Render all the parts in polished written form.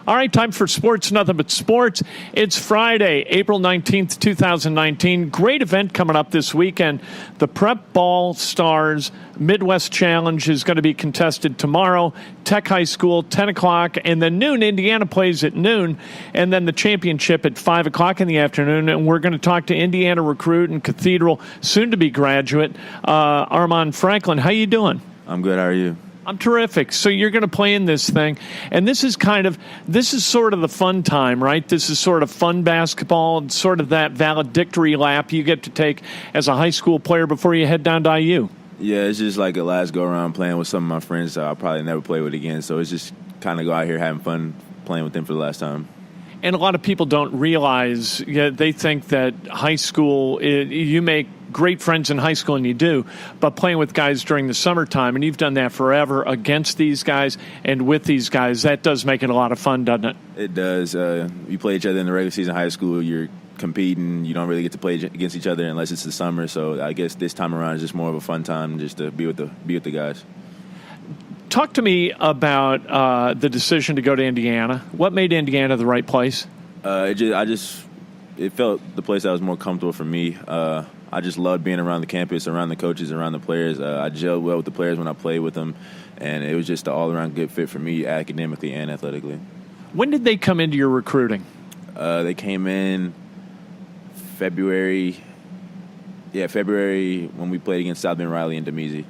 All right, time for Sports Nothing But Sports. It's Friday, April 19th, 2019. Great event coming up this weekend. The Prep Ball Stars Midwest Challenge is going to be contested tomorrow. Tech High School, 10 o'clock, and then noon. Indiana plays at noon, and then the championship at 5 o'clock in the afternoon. And we're going to talk to Indiana recruit and Cathedral, soon-to-be graduate, Armaan Franklin. How you doing? I'm good. How are you? I'm terrific. So you're going to play in this thing, and this is sort of the fun time, right? This is sort of fun basketball, sort of that valedictory lap you get to take as a high school player before you head down to IU. Yeah, it's just like a last go-around playing with some of my friends I'll probably never play with again, so it's just kind of go out here having fun playing with them for the last time. And a lot of people don't realize, they think that high school, you make great friends in high school, and you do, but playing with guys during the summertime, and you've done that forever against these guys and with these guys, that does make it a lot of fun, doesn't it? It does. You play each other in the regular season high school, you're competing, you don't really get to play against each other unless it's the summer, so I guess this time around is just more of a fun time just to be with the guys. Talk to me about the decision to go to Indiana. What made Indiana the right place? It felt the place that was more comfortable for me. I just loved being around the campus, around the coaches, around the players. I gelled well with the players when I played with them, and it was just an all-around good fit for me academically and athletically. When did they come into your recruiting? They came in February when we played against South Bend Riley and Demezi.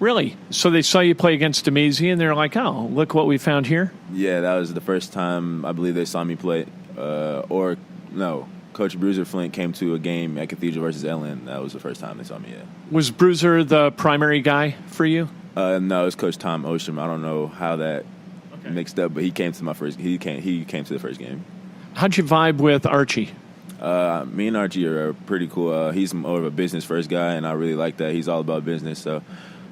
Really? So they saw you play against Demezi, and they're like, oh, look what we found here? Yeah, that was the first time I believe they saw me play. Coach Bruiser Flint came to a game at Cathedral versus Ellen. That was the first time they saw me, yeah. Was Bruiser the primary guy for you? No, it was Coach Tom Osham. I don't know how that mixed up, but he came to my first. He came to the first game. How'd you vibe with Archie? Me and Archie are pretty cool. He's more of a business first guy, and I really like that. He's all about business, so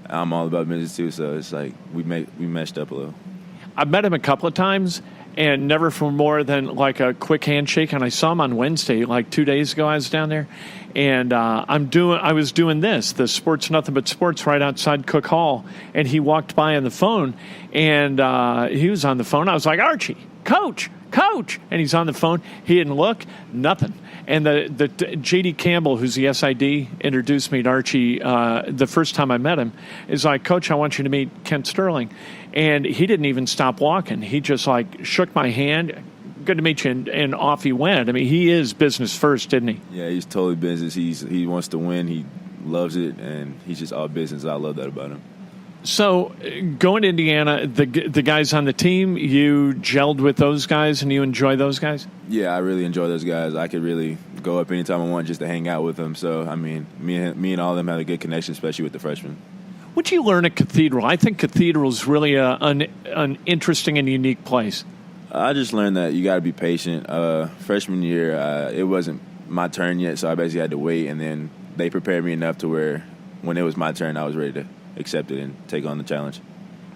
I'm all about business too. So it's like we meshed up a little. I've met him a couple of times, and never for more than like a quick handshake. And I saw him on Wednesday, like 2 days ago. I was down there, and I was doing the Sports Nothing But Sports right outside Cook Hall, and he walked by on the phone, and he was on the phone. I was like, Archie, coach, and he's on the phone. He didn't look, nothing. And the J.D. Campbell, who's the SID, introduced me to Archie the first time I met him. Is like, Coach, I want you to meet Kent Sterling. And he didn't even stop walking. He just, shook my hand. Good to meet you, and off he went. I mean, he is business first, isn't he? Yeah, he's totally business. He wants to win. He loves it, and he's just all business. I love that about him. So, going to Indiana, the guys on the team, you gelled with those guys, and you enjoy those guys? Yeah, I really enjoy those guys. I could really go up anytime I want just to hang out with them. So, I mean, me and all of them have a good connection, especially with the freshmen. What did you learn at Cathedral? I think Cathedral is really an interesting and unique place. I just learned that you got to be patient. Freshman year, it wasn't my turn yet, so I basically had to wait, and then they prepared me enough to where when it was my turn, I was ready to accept it and take on the challenge.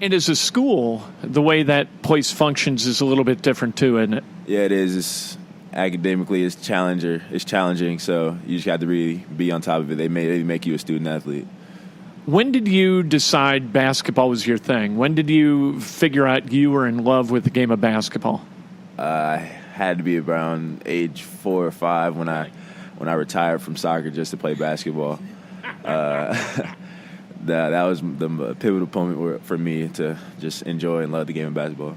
And as a school, the way that place functions is a little bit different too, isn't it? Yeah, it is. Academically, it's challenging, so you just have to really be on top of it. They make you a student athlete. When did you decide basketball was your thing? When did you figure out you were in love with the game of basketball? I had to be around age 4 or 5 when I retired from soccer just to play basketball. That was the pivotal moment for me to just enjoy and love the game of basketball.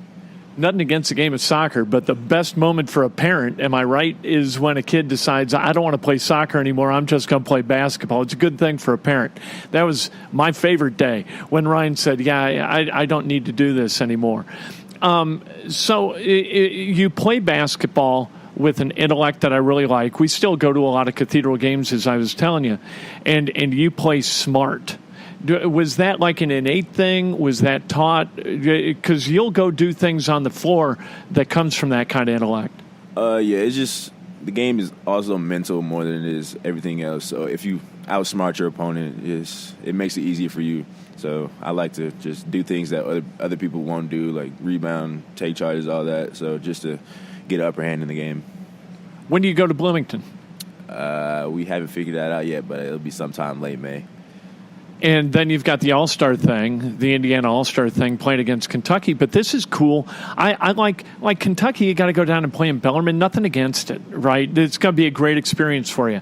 Nothing against the game of soccer, but the best moment for a parent, am I right, is when a kid decides, I don't want to play soccer anymore, I'm just going to play basketball. It's a good thing for a parent. That was my favorite day, when Ryan said, I don't need to do this anymore. So you play basketball with an intellect that I really like. We still go to a lot of Cathedral games, as I was telling you, and you play smart. Was that like an innate thing? Was that taught? Because you'll go do things on the floor that comes from that kind of intellect. Yeah, it's just the game is also mental more than it is everything else. So if you outsmart your opponent, it makes it easier for you. So I like to just do things that other people won't do, like rebound, take charges, all that. So just to get an upper hand in the game. When do you go to Bloomington? We haven't figured that out yet, but it'll be sometime late May. And then you've got the All-Star thing, the Indiana All-Star thing, playing against Kentucky. But this is cool. I like Kentucky, you got to go down and play in Bellarmine. Nothing against it, right? It's going to be a great experience for you.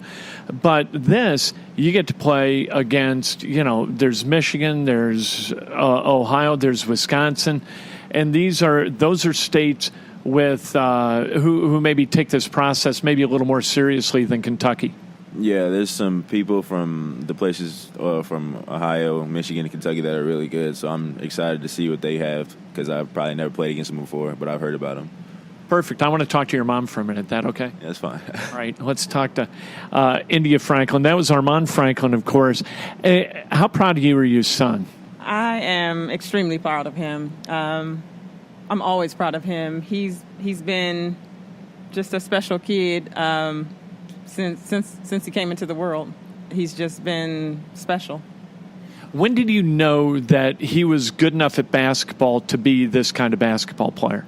But this, you get to play against, there's Michigan, there's Ohio, there's Wisconsin. And those are states with who maybe take this process maybe a little more seriously than Kentucky. Yeah, there's some people from the places from Ohio, Michigan, and Kentucky that are really good. So I'm excited to see what they have because I've probably never played against them before, but I've heard about them. Perfect. I want to talk to your mom for a minute. That okay? Yeah, that's fine. All right. Let's talk to India Franklin. That was Armaan Franklin, of course. How proud of you are you, son? I am extremely proud of him. I'm always proud of him. He's been just a special kid. Since he came into the world, he's just been special. When did you know that he was good enough at basketball to be this kind of basketball player?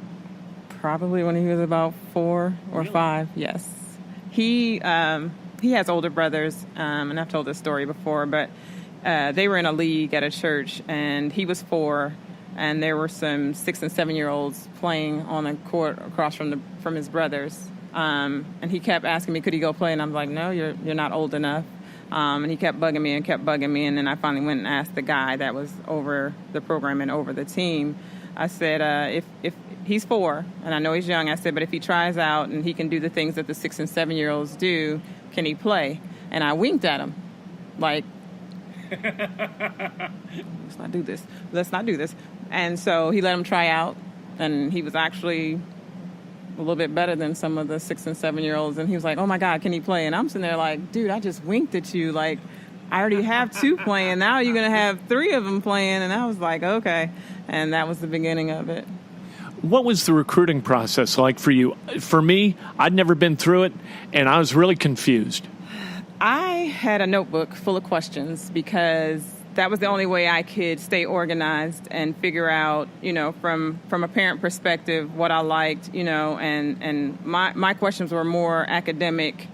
Probably when he was about 4 or 5. Yes, he has older brothers, and I've told this story before, but they were in a league at a church, and he was 4, and there were some 6 and 7-year-olds playing on the court across from his brothers. And he kept asking me, could he go play? And I'm like, no, you're not old enough. And he kept bugging me. And then I finally went and asked the guy that was over the program and over the team. I said, if he's 4, and I know he's young, I said, but if he tries out and he can do the things that the 6 and 7-year-olds do, can he play? And I winked at him, like, let's not do this. And so he let him try out, and he was actually a little bit better than some of the 6 and 7-year-olds. And he was like, oh my God, can he play? And I'm sitting there like, dude, I just winked at you. Like, I already have 2 playing. Now you're going to have 3 of them playing. And I was like, okay. And that was the beginning of it. What was the recruiting process like for you? For me, I'd never been through it, and I was really confused. I had a notebook full of questions because that was the only way I could stay organized and figure out, from a parent perspective, what I liked, and my questions were more academic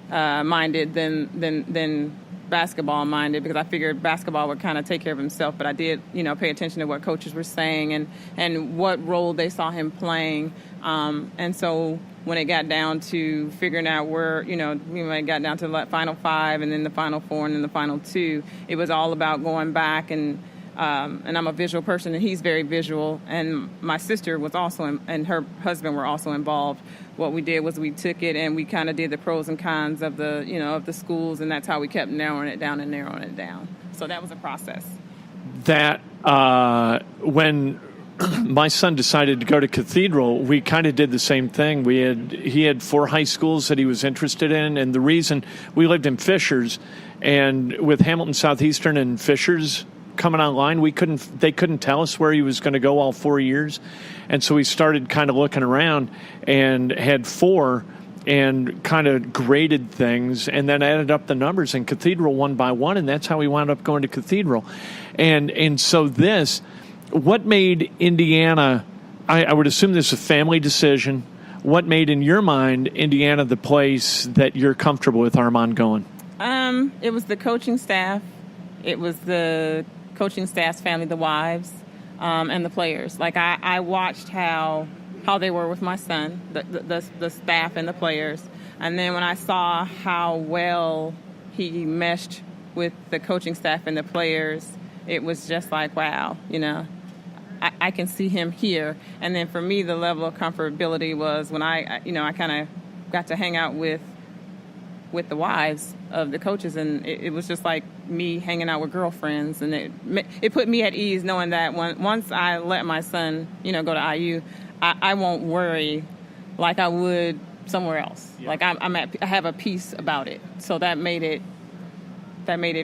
minded than basketball minded, because I figured basketball would kind of take care of himself. But I did, pay attention to what coaches were saying and what role they saw him playing. And so when it got down to figuring out where, when it got down to the Final 5 and then the Final 4 and then the Final 2, it was all about going back and I'm a visual person and he's very visual. And my sister was also, and her husband were also involved. What we did was we took it and we kind of did the pros and cons of of the schools, and that's how we kept narrowing it down. So that was a process. That when my son decided to go to Cathedral, we kind of did the same thing. He had 4 high schools that he was interested in, and the reason we lived in Fishers, and with Hamilton Southeastern and Fishers coming online, they couldn't tell us where he was going to go all 4 years, and so we started kind of looking around and had 4 and kind of graded things and then added up the numbers, and Cathedral one by one, and that's how we wound up going to Cathedral. And so what made Indiana, I would assume this is a family decision, what made in your mind Indiana the place that you're comfortable with Armaan going? It was the coaching staff. It was the coaching staff's family, the wives, and the players. Like I watched how they were with my son, the staff and the players. And then when I saw how well he meshed with the coaching staff and the players, it was just like, wow, I can see him here. And then for me, the level of comfortability was when I kind of got to hang out with the wives of the coaches, and it was just like me hanging out with girlfriends, and it put me at ease knowing that once I let my son, go to IU, I won't worry like I would somewhere else. Yeah. Like I have a peace about it, so that made it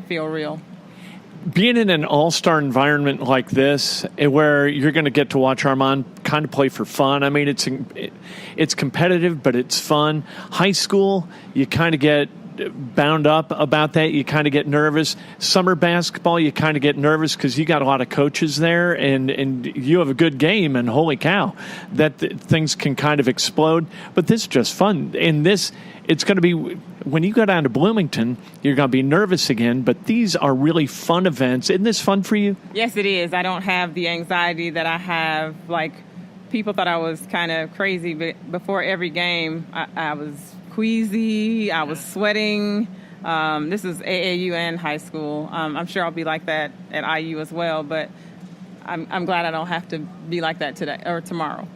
feel real. Being in an all-star environment like this, where you're going to get to watch Armaan kind of play for fun. I mean, it's competitive, but it's fun. High school, you kind of get get bound up about that. You kind of get nervous. Summer basketball, you kind of get nervous because you got a lot of coaches there, and you have a good game, and holy cow, that things can kind of explode. But this is just fun. And it's going to be, when you go down to Bloomington, you're going to be nervous again, but these are really fun events. Isn't this fun for you? Yes, it is. I don't have the anxiety that I have. Like, people thought I was kind of crazy, but before every game, I was queasy, I was sweating. This is AAU and high school. I'm sure I'll be like that at IU as well, but I'm glad I don't have to be like that today or tomorrow.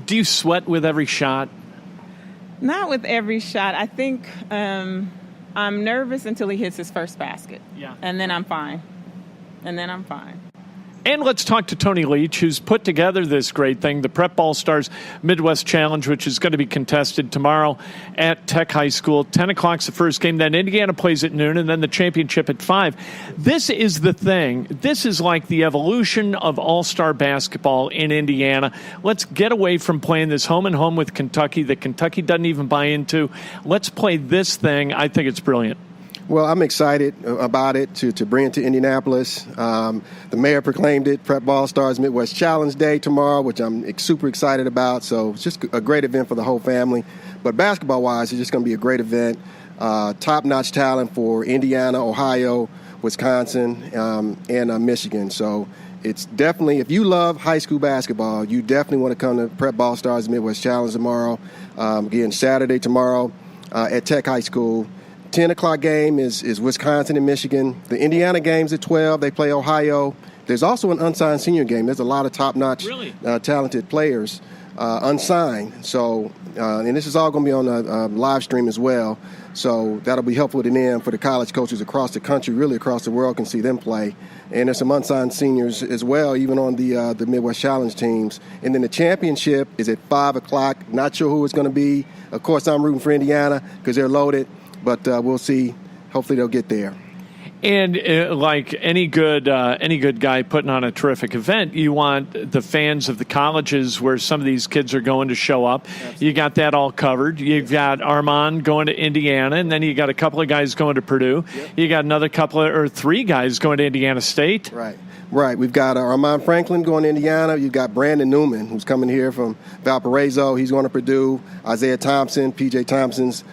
Do you sweat with every shot? Not with every shot. I think I'm nervous until he hits his first basket. Yeah. And then I'm fine. And let's talk to Tony Leach, who's put together this great thing, the Prep All-Stars Midwest Challenge, which is going to be contested tomorrow at Tech High School. 10 o'clock's the first game. Then Indiana plays at noon, and then the championship at 5. This is the thing. This is like the evolution of all-star basketball in Indiana. Let's get away from playing this home-and-home with Kentucky that Kentucky doesn't even buy into. Let's play this thing. I think it's brilliant. Well, I'm excited about it to bring it to Indianapolis. The mayor proclaimed it Prep All-Stars Midwest Challenge Day tomorrow, which I'm super excited about. So it's just a great event for the whole family. But basketball-wise, it's just going to be a great event. Top-notch talent for Indiana, Ohio, Wisconsin, and Michigan. So it's definitely, if you love high school basketball, you definitely want to come to Prep All-Stars Midwest Challenge tomorrow. Again, Saturday tomorrow at Tech High School. 10 o'clock game is Wisconsin and Michigan. The Indiana game's at 12. They play Ohio. There's also an unsigned senior game. There's a lot of top-notch, talented players unsigned. So, and this is all going to be on a live stream as well. So that'll be helpful to them, for the college coaches across the country, really across the world, can see them play. And there's some unsigned seniors as well, even on the Midwest Challenge teams. And then the championship is at 5 o'clock. Not sure who it's going to be. Of course, I'm rooting for Indiana because they're loaded. But we'll see. Hopefully they'll get there. And like any good guy putting on a terrific event, you want the fans of the colleges where some of these kids are going to show up. Absolutely. You got that all covered. You've got Armaan going to Indiana, and then you got a couple of guys going to Purdue. Yep. You got another couple or 3 guys going to Indiana State. Right. We've got Armaan Franklin going to Indiana. You've got Brandon Newman, who's coming here from Valparaiso. He's going to Purdue. Isaiah Thompson, P.J. Thompson's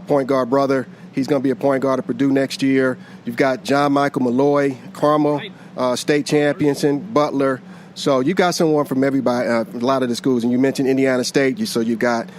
point guard brother. He's going to be a point guard at Purdue next year. You've got John Michael Malloy, Carmel state champions in Butler. So you got someone from everybody, a lot of the schools. And you mentioned Indiana State. So you got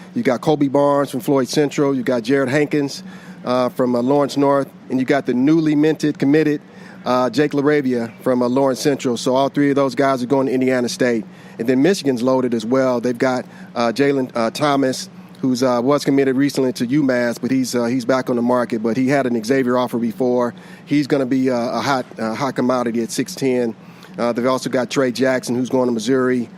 Kobe Barnes from Floyd Central. You got Jared Hankins from Lawrence North, and you got the newly committed Jake LaRavia from Lawrence Central. So all 3 of those guys are going to Indiana State. And then Michigan's loaded as well. They've got Jalen Thomas, who's was committed recently to UMass, but he's back on the market. But he had an Xavier offer before. He's going to be a hot commodity at 6'10". They've also got Trey Jackson, who's going to Missouri.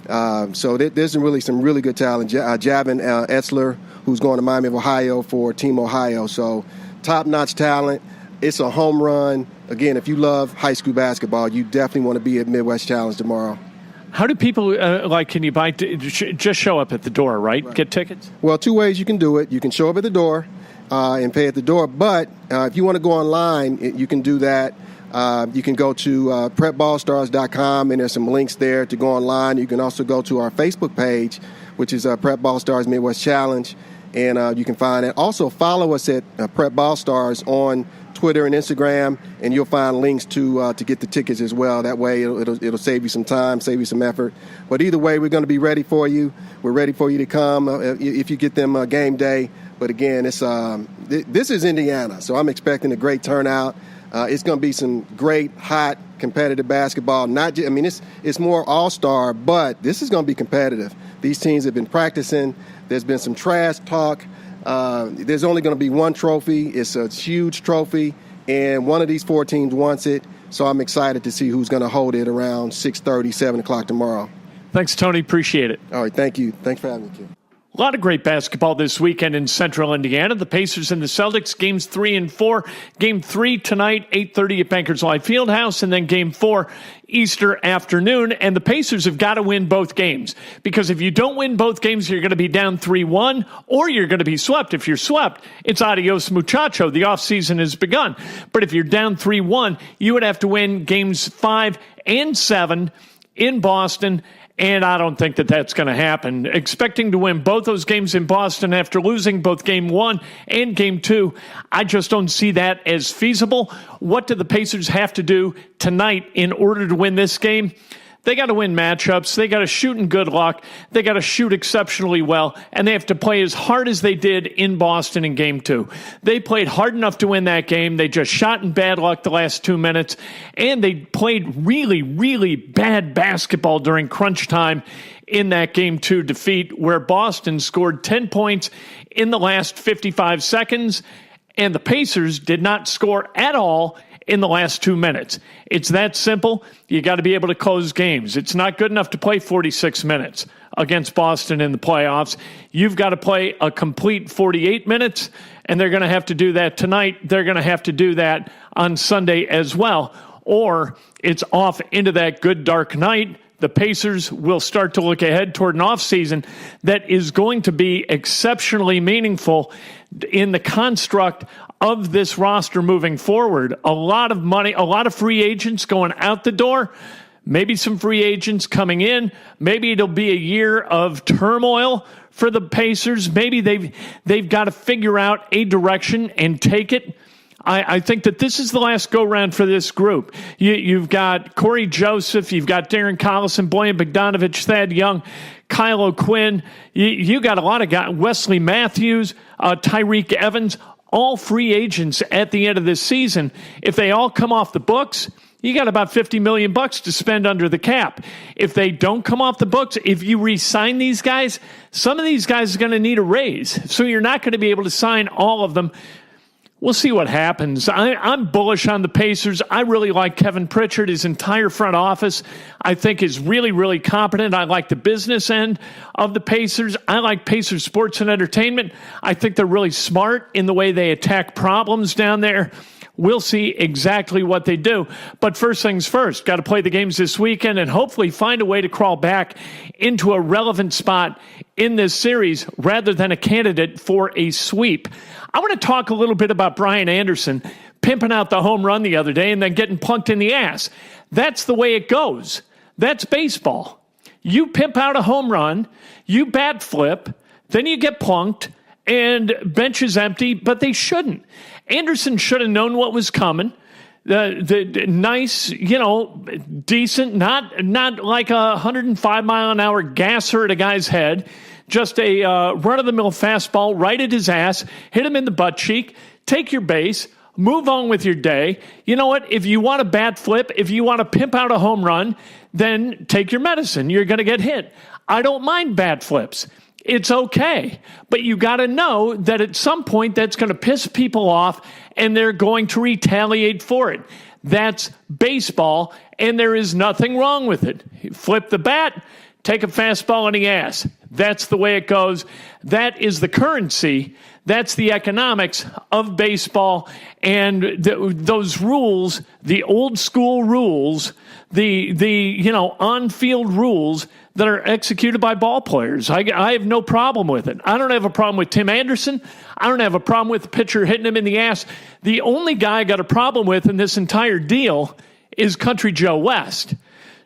So there's some really good talent. Javin Etzler, who's going to Miami of Ohio for Team Ohio. So top-notch talent. It's a home run. Again, if you love high school basketball, you definitely want to be at Midwest Challenge tomorrow. How do people, can you buy, just show up at the door, right? Get tickets? Well, 2 ways you can do it. You can show up at the door and pay at the door. But if you want to go online, you can do that. You can go to prepballstars.com, and there's some links there to go online. You can also go to our Facebook page, which is Prep Ball Stars Midwest Challenge, and you can find it. Also, follow us at Prep Ball Stars on Twitter and Instagram, and you'll find links to get the tickets as well. That way, it'll save you some time, save you some effort. But either way, we're going to be ready for you. We're ready for you to come if you get them game day. But again, this is Indiana, so I'm expecting a great turnout. It's going to be some great, hot, competitive basketball. It's more all-star, but this is going to be competitive. These teams have been practicing. There's been some trash talk. There's only going to be one trophy. It's a huge trophy, and one of these 4 teams wants it. So I'm excited to see who's going to hold it around 6:30, 7 o'clock tomorrow. Thanks, Tony. Appreciate it. All right, thank you. Thanks for having me, Kim. A lot of great basketball this weekend in Central Indiana. The Pacers and the Celtics, games 3 and 4. Game 3 tonight, 8:30 at Bankers Life Fieldhouse, and then game 4 Easter afternoon. And the Pacers have got to win both games, because if you don't win both games, you're going to be down 3-1, or you're going to be swept. If you're swept, it's adios muchacho. The offseason has begun. But if you're down 3-1, you would have to win games 5 and 7 in Boston. And I don't think that that's going to happen. Expecting to win both those games in Boston after losing both Game 1 and Game 2, I just don't see that as feasible. What do the Pacers have to do tonight in order to win this game? They got to win matchups. They got to shoot in good luck. They got to shoot exceptionally well. And they have to play as hard as they did in Boston in Game 2. They played hard enough to win that game. They just shot in bad luck the last 2 minutes. And they played really, really bad basketball during crunch time in that Game 2 defeat, where Boston scored 10 points in the last 55 seconds. And the Pacers did not score at all in the last 2 minutes. It's that simple. You got to be able to close games. It's not good enough to play 46 minutes against Boston in the playoffs. You've got to play a complete 48 minutes, and they're going to have to do that tonight. They're going to have to do that on Sunday as well, or it's off into that good dark night. The Pacers will start to look ahead toward an offseason that is going to be exceptionally meaningful in the construct of this roster moving forward. A lot of money, a lot of free agents going out the door, maybe some free agents coming in. Maybe it'll be a year of turmoil for the Pacers. Maybe they've got to figure out a direction and take it. I think that this is the last go-round for this group. You've got Corey Joseph, you've got Darren Collison, Bojan Bogdanovic, Thad Young, Kyle O'Quinn. You got a lot of guys, Wesley Matthews, Tyreek Evans, all free agents at the end of this season. If they all come off the books, you got about $50 million to spend under the cap. If they don't come off the books, if you re-sign these guys, some of these guys are going to need a raise. So you're not going to be able to sign all of them. We'll see what happens. I'm bullish on the Pacers. I really like Kevin Pritchard. His entire front office, I think, is really, really competent. I like the business end of the Pacers. I like Pacers Sports and Entertainment. I think they're really smart in the way they attack problems down there. We'll see exactly what they do. But first things first, got to play the games this weekend and hopefully find a way to crawl back into a relevant spot in this series rather than a candidate for a sweep. I want to talk a little bit about Brian Anderson pimping out the home run the other day and then getting punked in the ass. That's the way it goes. That's baseball. You pimp out a home run, you bat flip, then you get punked, and bench is empty, but they shouldn't. Anderson should have known what was coming. The nice, decent, not like a 105-mile-an-hour gasser at a guy's head, just a run-of-the-mill fastball right at his ass, hit him in the butt cheek, take your base, move on with your day. You know what? If you want to bat flip, if you want to pimp out a home run, then take your medicine. You're going to get hit. I don't mind bat flips. It's okay. But you got to know that at some point that's going to piss people off and they're going to retaliate for it. That's baseball, and there is nothing wrong with it. You flip the bat, take a fastball in the ass. That's the way it goes. That is the currency. That's the economics of baseball. And those rules, the old school rules, the on-field rules that are executed by ball players. I have no problem with it. I don't have a problem with Tim Anderson. I don't have a problem with the pitcher hitting him in the ass. The only guy I got a problem with in this entire deal is Country Joe West.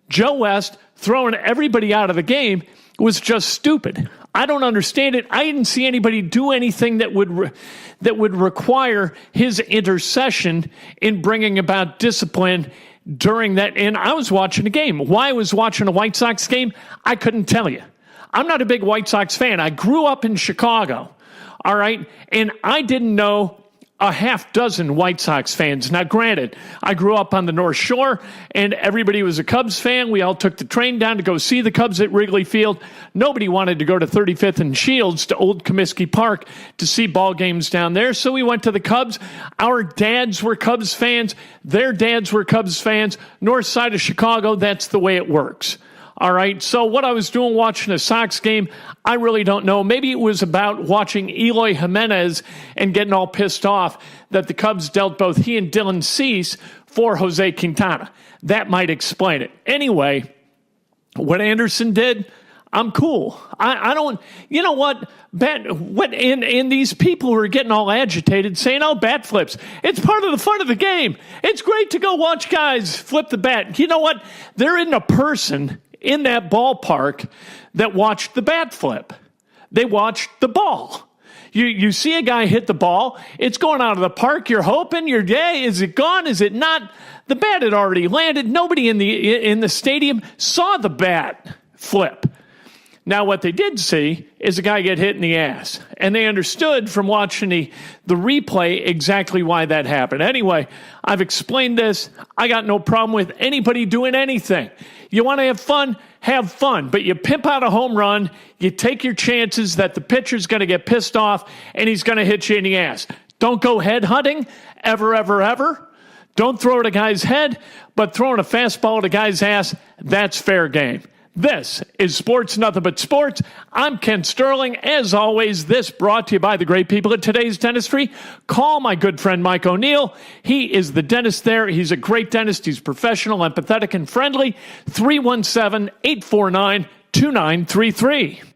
Joe West throwing everybody out of the game was just stupid. I don't understand it. I didn't see anybody do anything that would require his intercession in bringing about discipline during that. And I was watching a game. Why I was watching a White Sox game, I couldn't tell you. I'm not a big White Sox fan. I grew up in Chicago, all right? And I didn't know a half dozen White Sox fans. Now, granted, I grew up on the North Shore, and everybody was a Cubs fan. We all took the train down to go see the Cubs at Wrigley Field. Nobody wanted to go to 35th and Shields to Old Comiskey Park to see ball games down there, so we went to the Cubs. Our dads were Cubs fans. Their dads were Cubs fans. North side of Chicago, that's the way it works. All right, so what I was doing watching a Sox game, I really don't know. Maybe it was about watching Eloy Jimenez and getting all pissed off that the Cubs dealt both he and Dylan Cease for Jose Quintana. That might explain it. Anyway, what Anderson did, I'm cool. I don't, you know what? And these people who are getting all agitated saying, oh, bat flips. It's part of the fun of the game. It's great to go watch guys flip the bat. You know what? There isn't a person in that ballpark that watched the bat flip. They watched the ball. You see a guy hit the ball. It's going out of the park. You're hoping. Is it gone? Is it not? The bat had already landed. Nobody in the stadium saw the bat flip. Now, what they did see is a guy get hit in the ass. And they understood from watching the replay exactly why that happened. Anyway, I've explained this. I got no problem with anybody doing anything. You want to have fun? Have fun. But you pimp out a home run. You take your chances that the pitcher's going to get pissed off and he's going to hit you in the ass. Don't go head hunting ever, ever, ever. Don't throw it at a guy's head, but throwing a fastball at a guy's ass, that's fair game. This is Sports Nothing But Sports. I'm Ken Sterling. As always, this brought to you by the great people at Today's Dentistry. Call my good friend Mike O'Neill. He is the dentist there. He's a great dentist. He's professional, empathetic, and friendly. 317-849-2933.